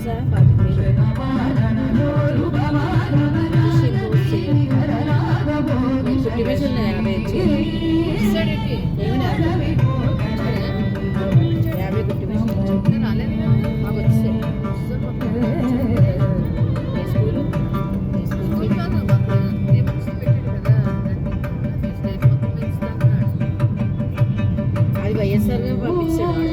తెలుసా 40,000 50 50 మాకు వచ్చేసాయి అది వైఎస్ఆర్ పంపించాడు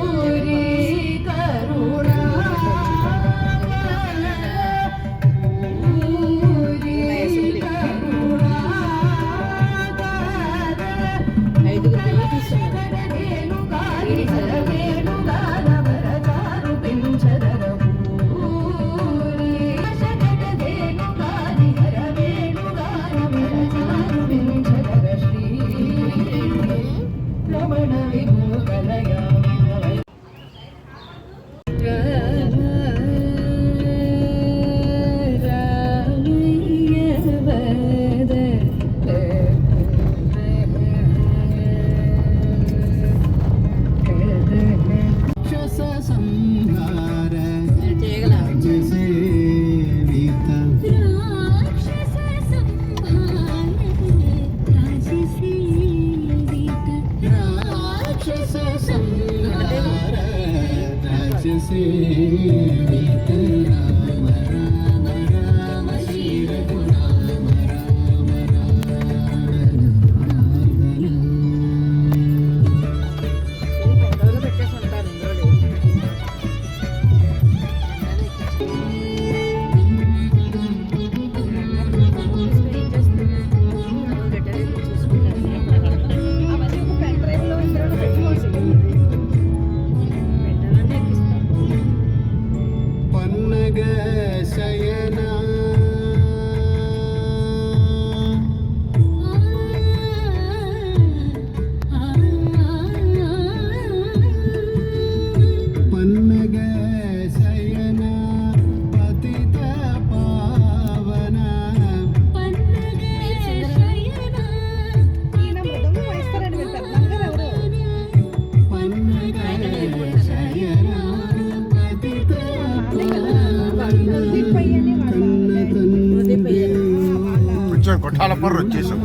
కొఠాలపర్ వచ్చేసాం.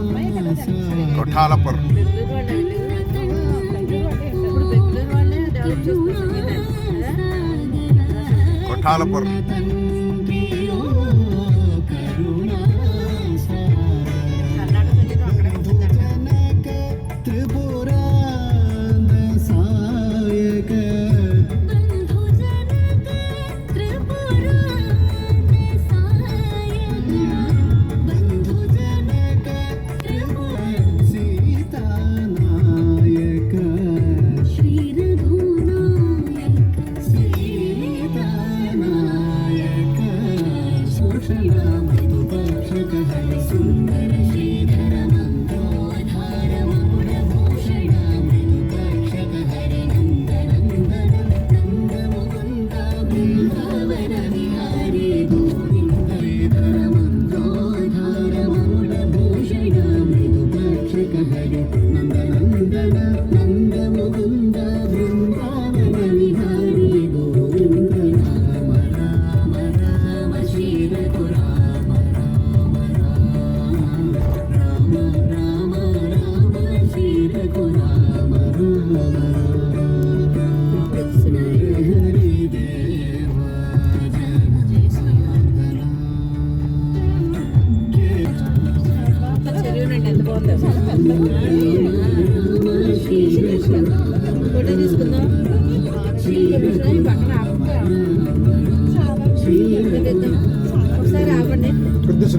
కొఠాలపర్ కొఠాలపర్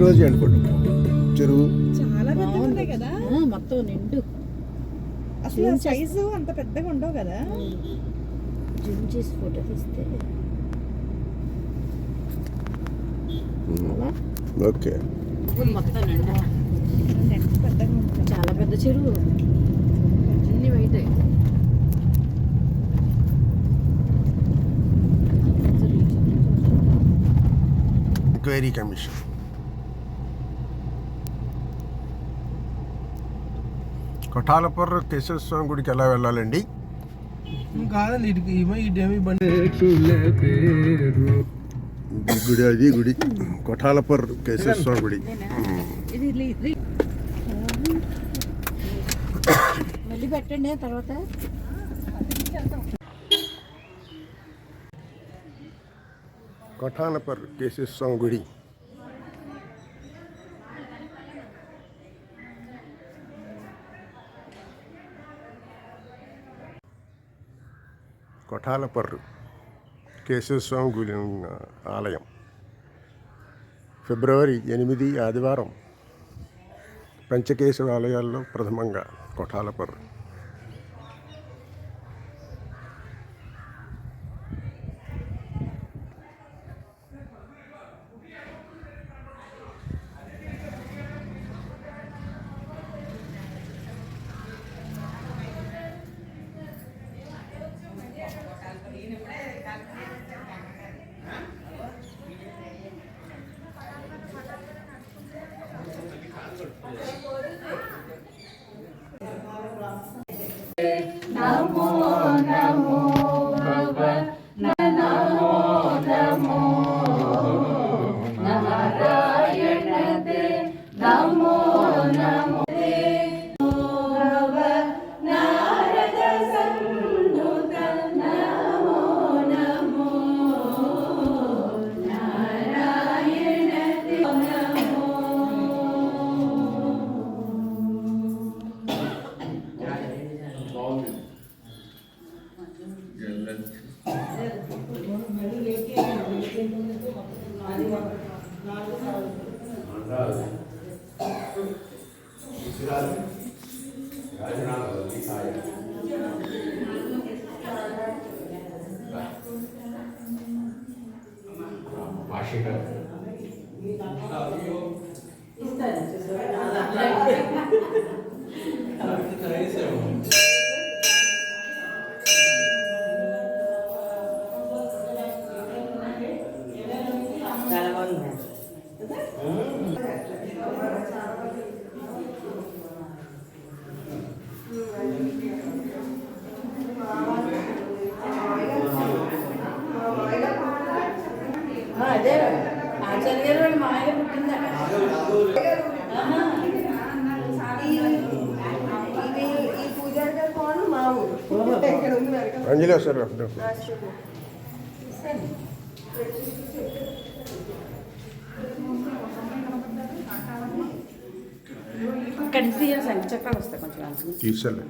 రోజు అనుకోండి చెరువు చాలా పెద్దగా కదా మొత్తం నిండు అసలు సైజు అంత పెద్దగా ఉండవు కదా. జూమ్ చేసి ఫోటో తీస్తే ఓకే. మొత్తం నిండు చాలా పెద్ద చెరువు అన్ని వైట్ ఎంక్వైరీ కమిషన్. కొఠాలపర్ కేశవ స్వామి గుడికి ఎలా వెళ్ళాలండి? కాదండి, గుడి అది గుడి కొఠాలపర్ కేశవస్వామి గుడి. ఇది మళ్ళీ పెట్టండి తర్వాత. కొఠాలపర్ కేశవస్వామి గుడి. కొఠాలపర్రు కేశవస్వామి గుడి ఆలయం. ఫిబ్రవరి 8 ఆదివారం పంచకేశవ ఆలయాల్లో ప్రథమంగా కొఠాలపర్రు. నమో నమో భవ నమో నమో నారాయణ దే నమో నమో భవ నారద సన్నుత నమో నమో నారాయణ దే నమో. అదే ఆచార్య గారు వాళ్ళ మామయ్య పుట్టిందట. అంజలి సార్ అక్కడి నుంచి సంచక్రాలు వస్తాయి కొంచెం తీసుకెళ్ళి.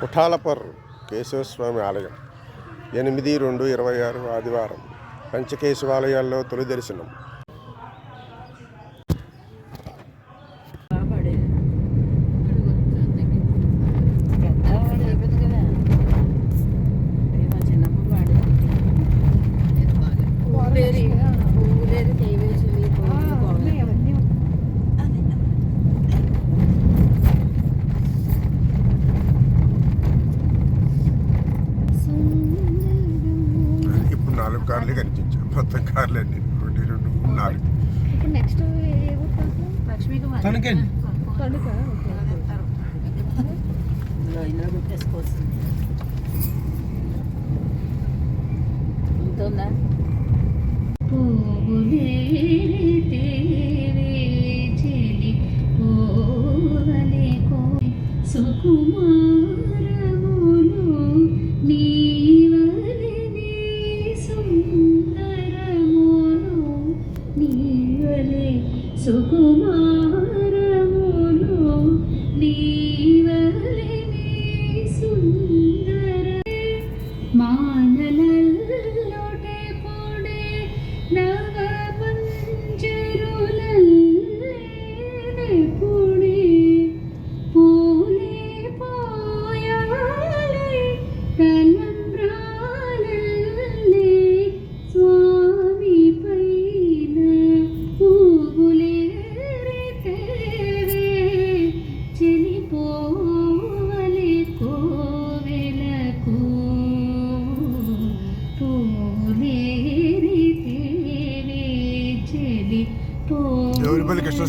కొఠాలపర్ కేశవస్వామి ఆలయం 8/2/26 ఆదివారం పంచకేశవాలయాల్లో తొలి దర్శనం. ఇప్పుడు 4 కార్లే కనిపించాయి. మొత్తం కార్లు అన్ని 1, 2, 3, 4. ఇప్పుడు నెక్స్ట్ లక్ష్మీ కుమార్ ఇందులో పెట్టేసుకోవచ్చు. ఉంటుందా సుకుమారములు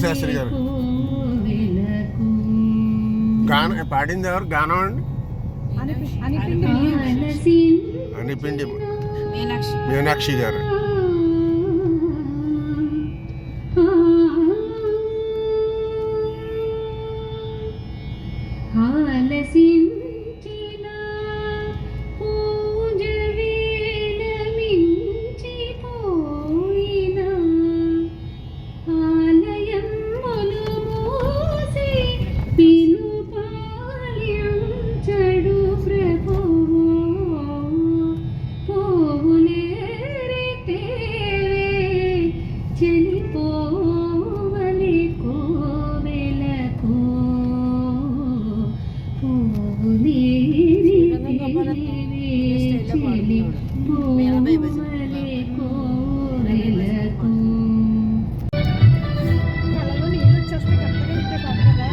శాస్త్రి గారు గానం పాడింది ఎవరు? గానం అండి అనిపిండి మీనాక్షి గారు. కళ్ళలో నీళ్ళు వచ్చేస్తే కరెక్ట్గా ఇస్తే కాదు కదా.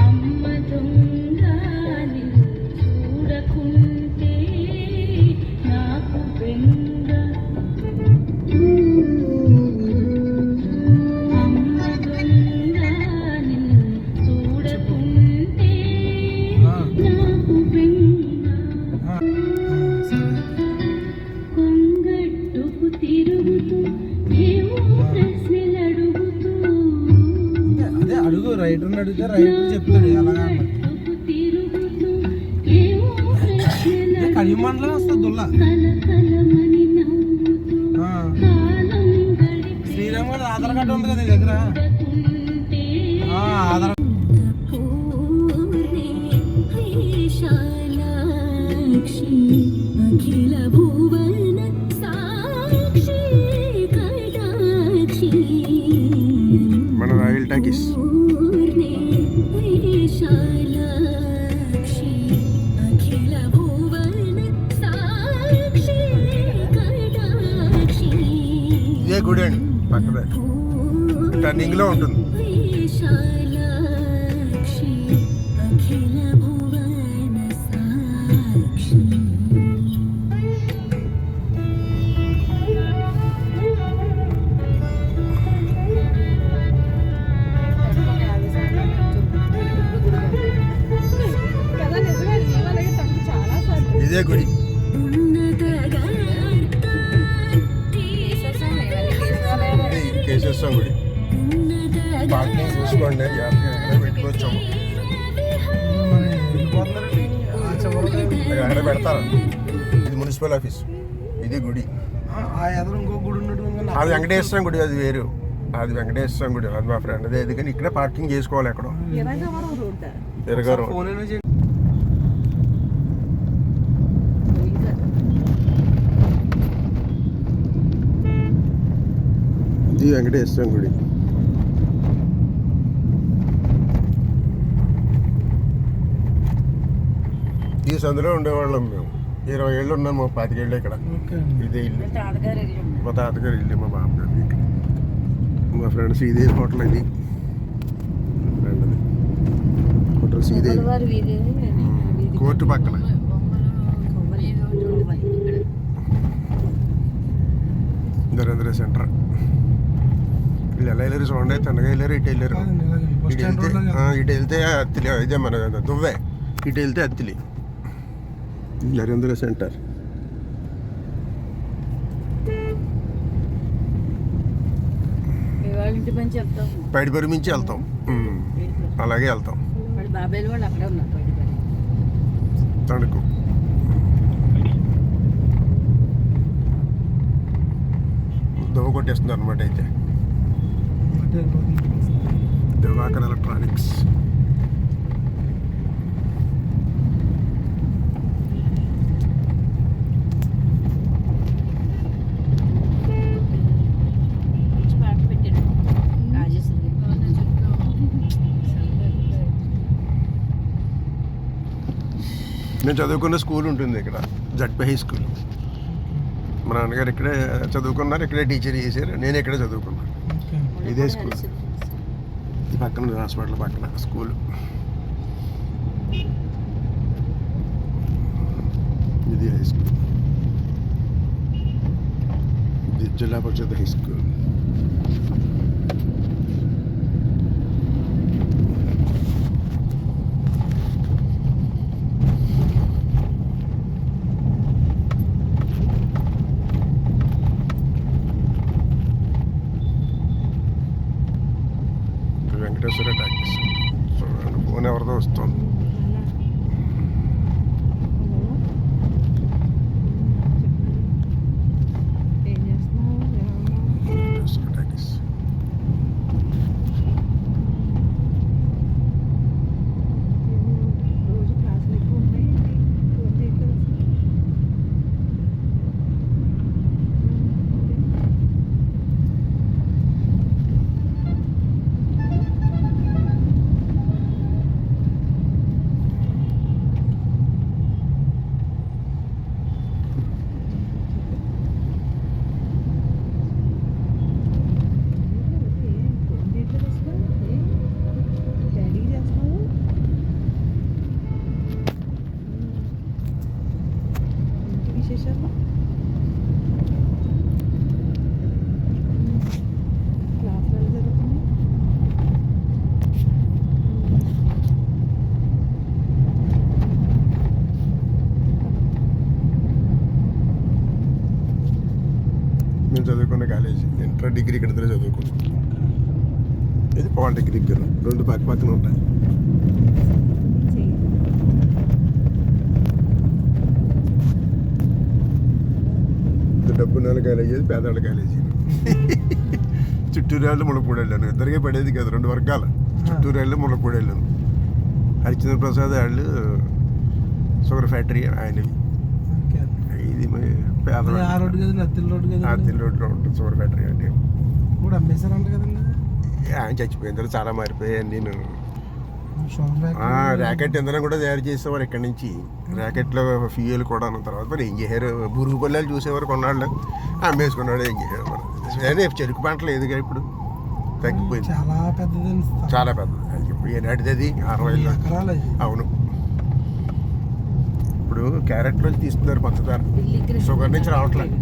అమ్మ దొంగని చూడకుంటే నాకు బెంగ. అమ్మ దొంగని చూడకుంటే నాకు బెంగ. కొంగట్టుకు తిరుగుతూ ఏవో ప్రశ్నలు అడుగుతూ అదే అడుగు రైటర్ని అడిగితే రైటర్ చెప్తాడు అలాగా తిరుగుతూ ఏవో ప్రశ్నలు కలిమండలం వస్తుంది దుల్ల కలకలమని నవ్వుతూ కాలం గడిపే శ్రీరామ్ గారి ఆధార్ కార్డు ఉంది కదా నీ దగ్గర ఉంటే ఆధార్ అఖిల భువన సాక్షి కటాక్షి మన రాయల్ టాకీస్. అఖిల భువన సాక్షి కటాక్షి ఇదే గుడి అండి, పక్కనే టర్నింగ్ లో ఉంటుంది. విశాలాక్షి అఖిల భువన సాక్షి కదా నిజమే జీవాలకి తనకు చాలా సార్లు ఇదే గుడి. ఇది కేశేశ్వరం గుడి. పార్కింగ్ చూసుకోండి, జాగ్రత్తగా పెట్టుకోవచ్చాము. వెళ్ళిపోతున్నారండి ఆ చివరికి అక్కడ పెడతారు. ఇది మున్సిపల్ ఆఫీస్, ఇది గుడి. ఆ ఎదురు ఇంకో గుడి ఉన్నట్టు ఉంది కదా. అది వెంకటేశ్వరం గుడి, అది వేరు. అది వెంకటేశ్వరం గుడి, అది మా ఫ్రెండ్ అదే. కానీ ఇక్కడే పార్కింగ్ చేసుకోవాలి. ఎక్కడో ఇరగవరం రోడ్డు తిరగారు. ఫోన్ అయినా చేయండి. ఇది వెంకటేశ్వరం గుడి. ఈ సందులో ఉండేవాళ్ళం మేము. 20 ఏళ్ళు ఉన్నాం, మా 25 ఏళ్ళు ఇక్కడ. ఓకే ఇదే ఇల్లు, తాతగారు ఇల్లు ఉంది. మా తాతగారి ఇల్లు, మా బామ్మగారిది. మా ఫ్రెండ్స్ ఇదే హోటల్, ఇది ఫ్రెండ్ హోటల్స్ ఇదే. కొబ్బరి వీధి కోర్టు పక్కన కొబ్బరి ఇక్కడ నరేంద్ర సెంటర్. వీళ్ళు ఎలా వెళ్ళారు చూడండి, తనగా వెళ్ళారు, ఇటు వెళ్ళారు. బస్ ఇటు స్టాండ్ వెళ్తే రోడ్లో ఇటు వెళ్తే అత్తిలి, ఇదే మన దువ్వే. ఇటు వెళ్తే అత్తిలి. నరేంద్ర సెంటర్. వాళ్ళ ఇంటి పని చెప్తాం. పైడిపరి నుంచి వెళ్తాం. అలాగే వెళ్తాం. వాళ్ళ బాబాయ్లు వాళ్ళు అక్కడే ఉన్నారు పైడి పని. తణుకు. దువ్వ కొట్టేస్తున్నారు అనమాట. అయితే దివాకర్ ఎలక్ట్రానిక్స్. పాట పెట్టాడు రాజేశ్వరి. నేను చదువుకున్న స్కూల్ ఉంటుంది ఇక్కడ, జడ్పీ హై స్కూల్. మా నాన్నగారు ఇక్కడే చదువుకున్నారు, ఇక్కడే టీచర్ చేశారు. నేను ఇక్కడే చదువుకున్నాను. ఇదే స్కూల్. ఈ పక్కన హాస్పిటల్ పక్కన స్కూల్. ఇది హై స్కూల్, ఇది జిల్లా పరిషత్ హై స్కూల్. వెంకటేశ్వర టాకీస్ చూడండి, ఫోన్ ఎవరిదో వస్తుంది. ఏం చేస్తున్నావు? వెంకటేశ్వర టాకీస్. రోజు క్లాసులు ఎక్కువ ఉన్నాయి. ఫోన్ చేయట్లేదు అసలు. విశేషాలు క్లాసులు జరుగుతున్నాయి. నేను చదువుకున్న కాలేజీ ఇంటర్ డిగ్రీ ఇక్కడ చదువుకున్నాను. ఇది పాలిటెక్నిక్ దగ్గర, రెండు పక్క పక్కన ఉంటాయి. ఇది డబ్బున్నోళ్ళ కాలేజీ, అది పేదవాళ్ళ కాలేజీ. చిట్టూరేళ్ళు ముళ్ళపూడెళ్ళాను, ఇద్దరికే పడేది కదా, రెండు వర్గాలు. చిట్టూరేళ్ళు ముళ్ళపూడెళ్ళాను. హరిచంద్ర ప్రసాద్ వాళ్ళు షుగర్ ఫ్యాక్టరీ ఆయనవి. ఇది పేదవాళ్ళు. ఆ రోడ్డు కదండి, అత్తిల్ రోడ్డు కదా, ఆర్తిల్ రోడ్లో ఉంటుంది షుగర్ ఫ్యాక్టరీ అంటే. ఇప్పుడు అమ్మేశారంట కదండి. ఆయన చచ్చిపోయిన తర్వాత చాలా మారిపోయాను నేను. షాప్ ర్యాకెట్ ఇంధనం కూడా తయారు చేసేవారు ఇక్కడ నుంచి. ర్యాకెట్లో ఫ్యూయల్ కూడా ఉన్న తర్వాత మరి ఏం చేశారు, బురుగు పల్లెలు చూసేవారు కొన్నాళ్ళు, అమ్మేసుకున్నాడు. ఏం చేశారు మరి. అదే చెరుకు పంట లేదుగా ఇప్పుడు, తగ్గిపోయింది. చాలా పెద్దదండి, చాలా పెద్దది. అది ఇప్పుడు ఏనాటిది అది 60 ఎకరాలు అది. అవును. ఇప్పుడు క్యారెట్ నుంచి తీస్తున్నారు పంచదార, షుగర్ నుంచి రావట్లేదు.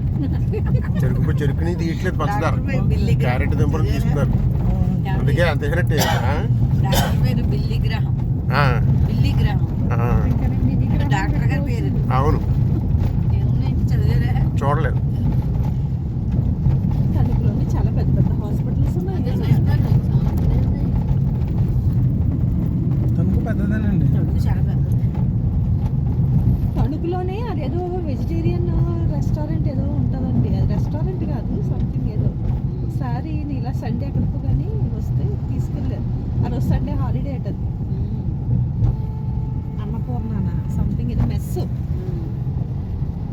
చెరుకు నుంచి తీయట్లేదు పంచదార, క్యారెట్ దింపలు తీస్తున్నారు. అందుకే అంత వేసినట్టే. బిల్లి గ్రహం, బిల్లి గ్రహం డాక్టర్ గారి పేరు. అవును, చదివారా? చూడలేదు. తణుకులోని చాలా పెద్ద పెద్ద హాస్పిటల్స్ ఉన్నాయి. తణుకు పెద్దదేనండి. చాలా పెద్ద. తణుకులోనే అదేదో వెజిటేరియన్ రెస్టారెంట్ ఏదో ఉంటుందండి. అది రెస్టారెంట్ కాదు, సంథింగ్ ఏదో. ఒకసారి ఇలా సండే ఎక్కడికో కానీ వస్తే తీసుకెళ్ళారు. ఆ రోజు సండే హాలిడే అటది. అన్నపూర్ణ సంథింగ్ ఏదో మెస్.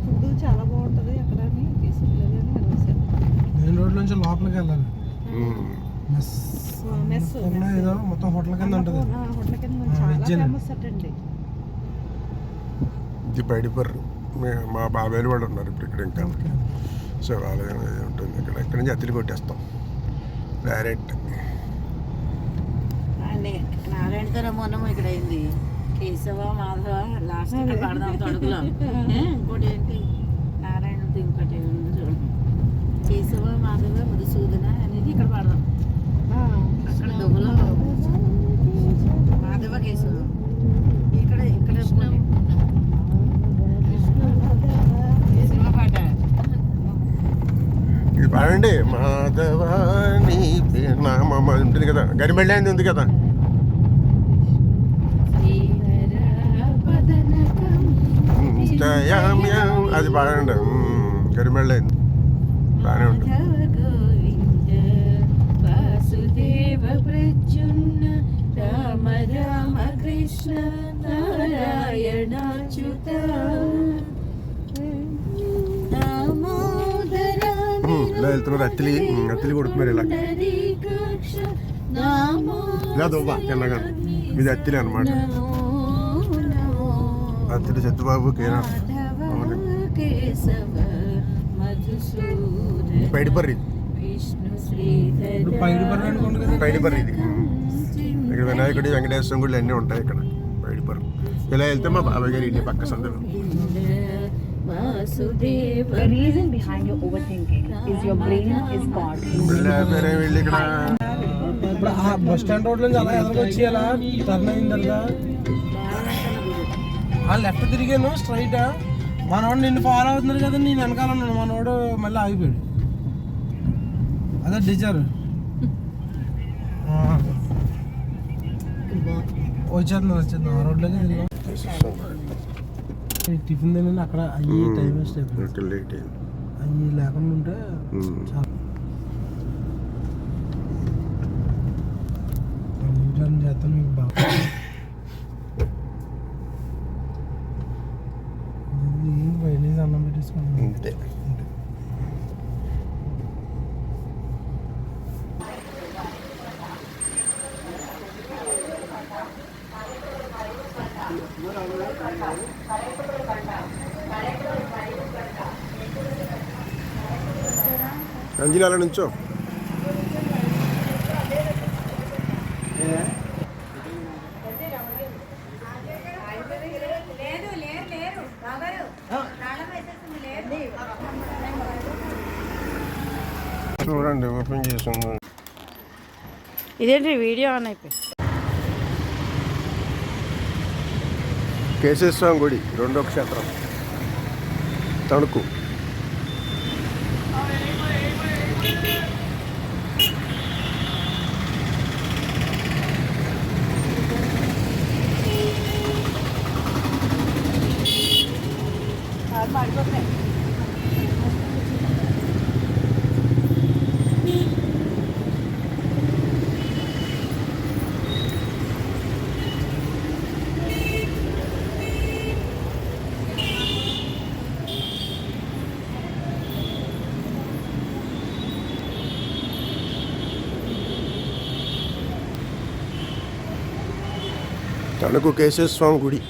ఫుడ్ చాలా బాగుంటుంది అక్కడ అని తీసుకెళ్ళారు అని కలిసారు. మెయిన్ రోడ్ నుంచి లోపలికి వెళ్ళాలి. మెస్ మెస్ ఏదో మొత్తం హోటల్ కింద ఉంటుంది. హోటల్ కింద చాలా ఫేమస్ అటండి. ఇది బయటపర్రు. మా బాబాయిలు వాళ్ళు ఉన్నారు ఇప్పుడు ఇక్కడ. ఇంకా శివాలయం అది ఉంటుంది ఇక్కడ. ఇక్కడ నుంచి అత్తిలి కొట్టేస్తాం డైరెక్ట్. నారాయణతో మొన్న ఇక్కడ అయింది. కేశవ మాధవ లాస్ట్ పడదాం తణుకులో. ఇంకోటి ఏంటి నారాయణతో ఇంకోటి ఉంది చూడండి, కేశవ మాధవ మధుసూదన అనేది ఇక్కడ పడదాం. అక్కడ దువ్వలో మాధవ కేశవ, ఇక్కడ ఇక్కడ సినిమా పాట. ఇది పాడండి. మాధవాని నామమ్మ ఉంటుంది కదా, గరిమెళ్ళ ఉంది కదా. అది పాడండి. గరిమెళ్ళ బాగానే ఉంటుంది. వాసుదేవ ప్రద్యుమ్న రామ రామ కృష్ణ నారాయణాచ్యుత ఇలా వెళ్తున్నారు. అత్తిలి కొడుతున్నారు ఇలా. ఇలా దువ్వా చిన్నగా. ఇది అత్తిలి అనమాట. అత్తిలి సత్యబాబు కేనా పైడిపర్రి. పైడిపర్రి ఇది. ఇక్కడ వినాయకుడి వెంకటేశ్వర గుళ్ళు అన్నీ ఉంటాయి ఇక్కడ పైడిపర్రి. ఇలా వెళ్తే మా బాబాయ్ గారి ఇంటి పక్క సందులో. Vasudeva The reason behind your overthinking is your brain is caught in వెళ్ళి వెళ్ళి ఇక్కడ ఇప్పుడు ఆ బస్ స్టాండ్ రోడ్ నుంచి అలా ఎదురుకొచ్చి అలా టర్న్ అయిన తర్వాత ఆ లెఫ్ట్ తిరిగాను స్ట్రైట్. మనోడు నిన్ను ఫాలో అవుతున్నారు కదా, నేను వెనకాల ఉన్నాను. మనోడు మళ్ళీ ఆగిపోయాడు. అదే డిజర్ వచ్చేద్దాం ఆ రోడ్లోకి తిరిగాం. టిఫిన్ తిని అక్కడ అయ్యి టైం వేస్ట్ అయిపోయింది. లేట్ అయింది. అవి లేకుండా ఉంటే చాలా చేస్తాను మీకు బాగా బయట అన్నం పెట్టేసుకున్నాను. అంతే. అంజలి అలా నుంచో. చూడండి ఓపెన్ చేసి ఉంది. ఇదేంటి వీడియో ఆన్ అయిపోయి. కేశేశ్వరం గుడి రెండో క్షేత్రం తణుకు. తణుకు కేశవస్వామి గుడి.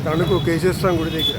తణుకు కేశేశ్వరం గుడి దగ్గర